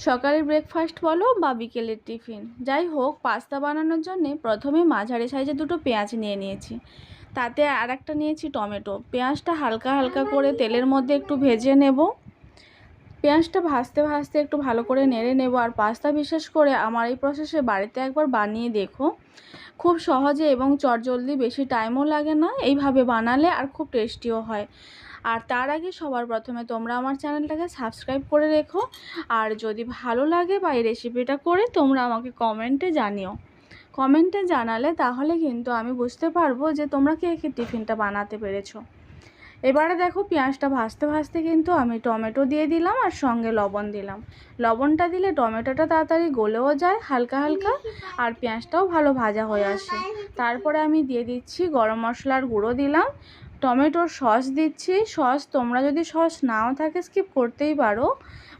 সকালের ব্রেকফাস্ট বলো বা বিকেলের টিফিন যাই হোক, পাস্তা বানানোর জন্যে প্রথমে মাঝারি সাইজে দুটো পেঁয়াজ নিয়ে নিয়েছি। তাতে আর একটা নিয়েছি টমেটো। পেঁয়াজটা হালকা হালকা করে তেলের মধ্যে একটু ভেজে নেব। পেঁয়াজটা ভাজতে ভাজতে একটু ভালো করে নেড়ে নেব। আর পাস্তা বিশেষ করে আমার এই প্রসেসে বাড়িতে একবার বানিয়ে দেখো, খুব সহজে এবং চটজলদি, বেশি টাইমও লাগে না এইভাবে বানালে, আর খুব টেস্টিও হয়। আর তার আগে সবার প্রথমে তোমরা আমার চ্যানেলটাকে সাবস্ক্রাইব করে রেখো। আর যদি ভালো লাগে বা এই রেসিপিটা করে তোমরা আমাকে কমেন্টে জানিও। কমেন্টে জানালে তাহলে কিন্তু আমি বুঝতে পারবো যে তোমরা কে কে টিফিনটা বানাতে পেরেছো। এবারে দেখো, পেঁয়াজটা ভাজতে ভাজতে কিন্তু আমি টমেটো দিয়ে দিলাম আর সঙ্গে লবণ দিলাম। লবণটা দিলে টমেটোটা তাড়াতাড়ি গলেও যায় হালকা হালকা, আর পেঁয়াজটাও ভালো ভাজা হয়ে আসে। তারপরে আমি দিয়ে দিচ্ছি গরম মশলার গুঁড়ো দিলাম, টমেটোর সস দিচ্ছি। সস তোমরা যদি সস নাও থাকে স্কিপ করতেই পারো,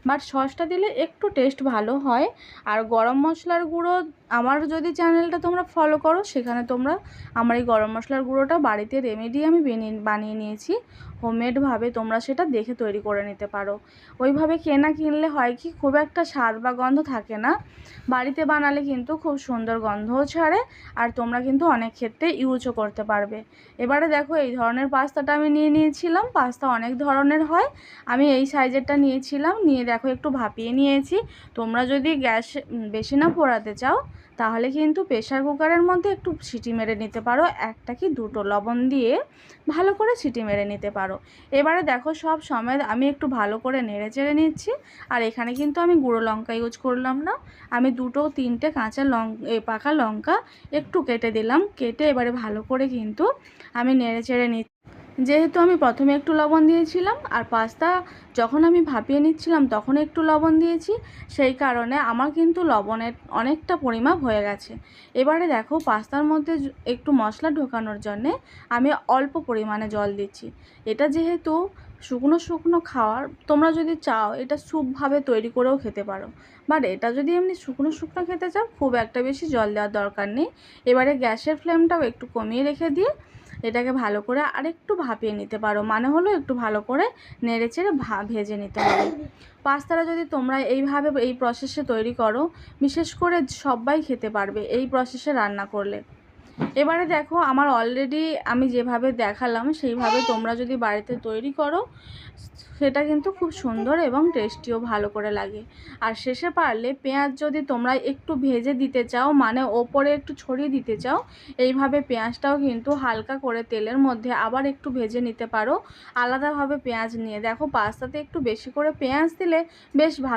বাট সসটা দিলে একটু টেস্ট ভালো হয়। আর গরম মশলার গুঁড়ো, আমার যদি চ্যানেলটা তোমরা ফলো করো সেখানে তোমরা আমার এই গরম মশলার গুঁড়োটা বাড়িতে রেমেডি আমি বানিয়ে নিয়েছি হোমমেডভাবে, তোমরা সেটা দেখে তৈরি করে নিতে পারো। ওইভাবে কিনলে হয় কি, খুব একটা স্বাদ বা গন্ধ থাকে না। বাড়িতে বানালে কিন্তু খুব সুন্দর গন্ধও ছাড়ে, আর তোমরা কিন্তু অনেক ক্ষেত্রে ইউজও করতে পারবে। এবারে দেখো, এই ধরনের পাস্তাটা আমি নিয়ে নিয়েছিলাম। পাস্তা অনেক ধরনের হয়, আমি এই সাইজেরটা নিয়েছিলাম। নিয়ে দেখো একটু ভাপিয়ে নিয়েছি। তোমরা যদি গ্যাস বেশি না পোড়াতে চাও তাহলে কিন্তু প্রেশার কুকারের মধ্যে একটু সিটি মেরে নিতে পারো, একটা কি দুটো লবণ দিয়ে ভালো করে সিটি মেরে নিতে পারো। এবারে দেখো, সব সময় আমি একটু ভালো করে নেড়ে চেড়ে নিচ্ছি। আর এখানে কিন্তু আমি গুঁড়ো লঙ্কা ইউজ করলাম না, আমি দুটো তিনটে কাঁচা পাকা লঙ্কা একটু কেটে দিলাম। কেটে এবারে ভালো করে কিন্তু আমি নেড়ে চেড়ে নিচ্ছি। যেহেতু আমি প্রথমে একটু লবণ দিয়েছিলাম আর পাস্তা যখন আমি ভাপিয়ে নিচ্ছিলাম তখন একটু লবণ দিয়েছি, সেই কারণে আমার কিন্তু লবণের অনেকটা পরিমাপ হয়ে গেছে। এবারে দেখো, পাস্তার মধ্যে একটু মশলা ঢোকানোর জন্যে আমি অল্প পরিমাণে জল দিচ্ছি। এটা যেহেতু শুকনো শুকনো খাওয়ার, তোমরা যদি চাও এটা স্যুপভাবে তৈরি করেও খেতে পারো, বাট এটা যদি এমনি শুকনো শুকনো খেতে চাও খুব একটা বেশি জল দেওয়ার দরকার নেই। এবারে গ্যাসের ফ্লেমটাও একটু কমিয়ে রেখে দিয়ে এটাকে ভালো করে আরেকটু ভাপিয়ে নিতে পারো, মানে হলো একটু ভালো করে নেড়েচেড়ে ভেজে নিতে হবে। পাস্তাটা যদি তোমরা এইভাবে এই প্রসেসে তৈরি করো, বিশেষ করে সবাই খেতে পারবে এই প্রসেসে রান্না করলে। এবারে দেখো, আমার অলরেডি আমি যেভাবে দেখালাম সেইভাবে তোমরা যদি বাড়িতে তৈরি করো সেটা কিন্তু খুব সুন্দর এবং টেস্টিও ভালো করে লাগে। আর শেষে পারলে পেঁয়াজ যদি তোমরা একটু ভেজে দিতে চাও, মানে ওপরে একটু ছড়িয়ে দিতে চাও, এইভাবে পেঁয়াজটাও কিন্তু হালকা করে তেলের মধ্যে আবার একটু ভেজে নিতে পারো আলাদাভাবে পেঁয়াজ নিয়ে। দেখো, পাস্তাতে একটু বেশি করে পেঁয়াজ দিলে বেশ ভালো।